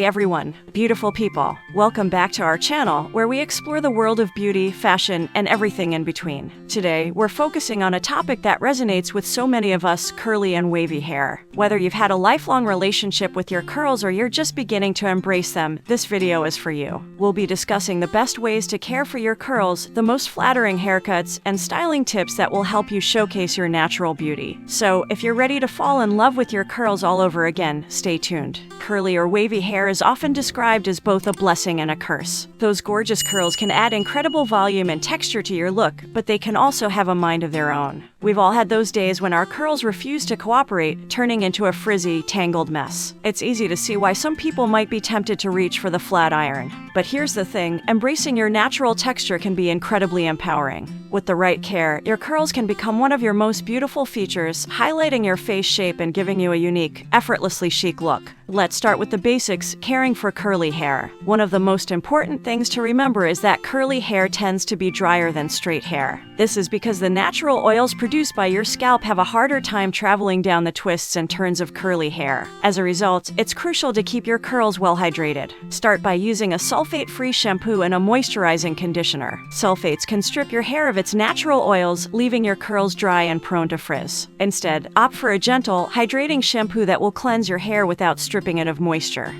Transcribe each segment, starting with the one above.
Hey everyone, beautiful people. Welcome back to our channel where we explore the world of beauty, fashion, and everything in between. Today, we're focusing on a topic that resonates with so many of us: curly and wavy hair. Whether you've had a lifelong relationship with your curls or you're just beginning to embrace them, this video is for you. We'll be discussing the best ways to care for your curls, the most flattering haircuts, and styling tips that will help you showcase your natural beauty. So, if you're ready to fall in love with your curls all over again, stay tuned. Curly or wavy hair is often described as both a blessing and a curse. Those gorgeous curls can add incredible volume and texture to your look, but they can also have a mind of their own. We've all had those days when our curls refuse to cooperate, turning into a frizzy, tangled mess. It's easy to see why some people might be tempted to reach for the flat iron. But here's the thing, embracing your natural texture can be incredibly empowering. With the right care, your curls can become one of your most beautiful features, highlighting your face shape and giving you a unique, effortlessly chic look. Let's start with the basics: caring for curly hair. One of the most important things to remember is that curly hair tends to be drier than straight hair. This is because the natural oils produced by your scalp have a harder time traveling down the twists and turns of curly hair. As a result, it's crucial to keep your curls well hydrated. Start by using a sulfate-free shampoo and a moisturizing conditioner. Sulfates can strip your hair of its natural oils, leaving your curls dry and prone to frizz. Instead, opt for a gentle, hydrating shampoo that will cleanse your hair without stripping it of moisture.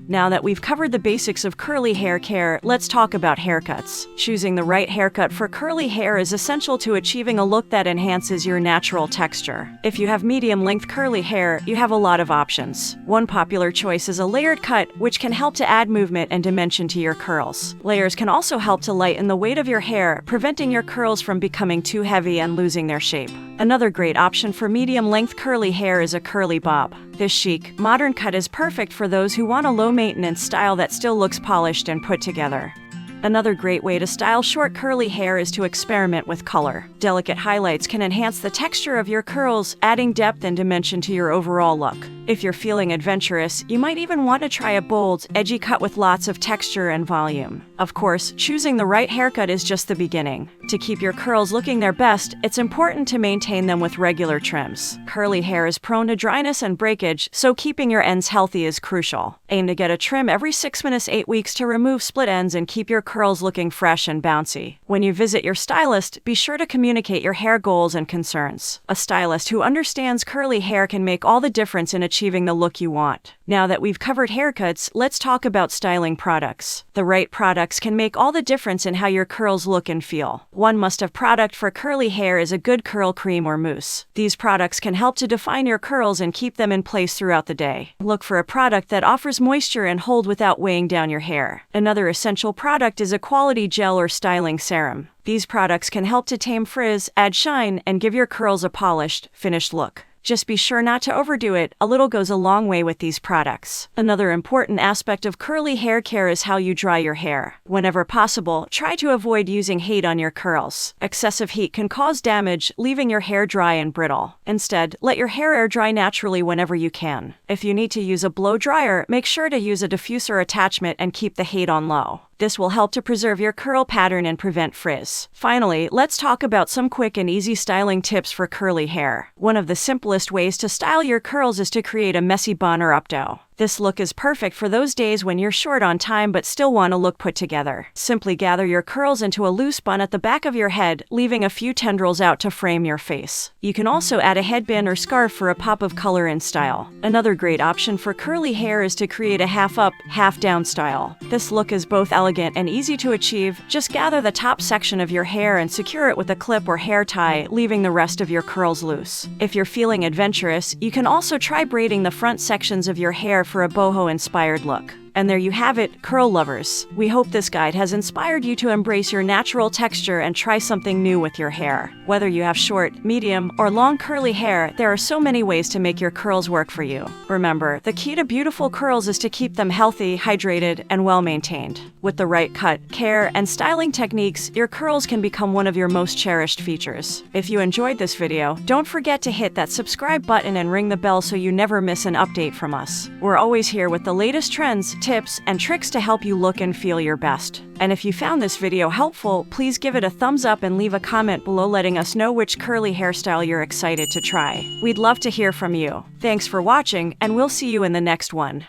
Now that we've covered the basics of curly hair care, let's talk about haircuts. Choosing the right haircut for curly hair is essential to achieving a look that enhances your natural texture. If you have medium-length curly hair, you have a lot of options. One popular choice is a layered cut, which can help to add movement and dimension to your curls. Layers can also help to lighten the weight of your hair, preventing your curls from becoming too heavy and losing their shape. Another great option for medium-length curly hair is a curly bob. This chic, modern cut is perfect for those who want a low-maintenance style that still looks polished and put together. Another great way to style short curly hair is to experiment with color. Delicate highlights can enhance the texture of your curls, adding depth and dimension to your overall look. If you're feeling adventurous, you might even want to try a bold, edgy cut with lots of texture and volume. Of course, choosing the right haircut is just the beginning. To keep your curls looking their best, it's important to maintain them with regular trims. Curly hair is prone to dryness and breakage, so keeping your ends healthy is crucial. Aim to get a trim every 6 minutes 8 weeks to remove split ends and keep your curls looking fresh and bouncy. When you visit your stylist, be sure to communicate your hair goals and concerns. A stylist who understands curly hair can make all the difference in achieving the look you want. Now that we've covered haircuts, let's talk about styling products. The right products can make all the difference in how your curls look and feel. One must-have product for curly hair is a good curl cream or mousse. These products can help to define your curls and keep them in place throughout the day. Look for a product that offers moisture and hold without weighing down your hair. Another essential product is a quality gel or styling serum. These products can help to tame frizz, add shine, and give your curls a polished, finished look. Just be sure not to overdo it. A little goes a long way with these products. Another important aspect of curly hair care is how you dry your hair. Whenever possible, try to avoid using heat on your curls. Excessive heat can cause damage, leaving your hair dry and brittle. Instead, let your hair air dry naturally whenever you can. If you need to use a blow dryer, make sure to use a diffuser attachment and keep the heat on low. This will help to preserve your curl pattern and prevent frizz. Finally, let's talk about some quick and easy styling tips for curly hair. One of the simplest ways to style your curls is to create a messy bun or updo. This look is perfect for those days when you're short on time but still want to look put together. Simply gather your curls into a loose bun at the back of your head, leaving a few tendrils out to frame your face. You can also add a headband or scarf for a pop of color and style. Another great option for curly hair is to create a half-up, half-down style. This look is both elegant and easy to achieve. Just gather the top section of your hair and secure it with a clip or hair tie, leaving the rest of your curls loose. If you're feeling adventurous, you can also try braiding the front sections of your hair for a boho-inspired look. And there you have it, curl lovers. We hope this guide has inspired you to embrace your natural texture and try something new with your hair. Whether you have short, medium, or long curly hair, there are so many ways to make your curls work for you. Remember, the key to beautiful curls is to keep them healthy, hydrated, and well-maintained. With the right cut, care, and styling techniques, your curls can become one of your most cherished features. If you enjoyed this video, don't forget to hit that subscribe button and ring the bell so you never miss an update from us. We're always here with the latest trends, tips, and tricks to help you look and feel your best. And if you found this video helpful, please give it a thumbs up and leave a comment below letting us know which curly hairstyle you're excited to try. We'd love to hear from you. Thanks for watching, and we'll see you in the next one.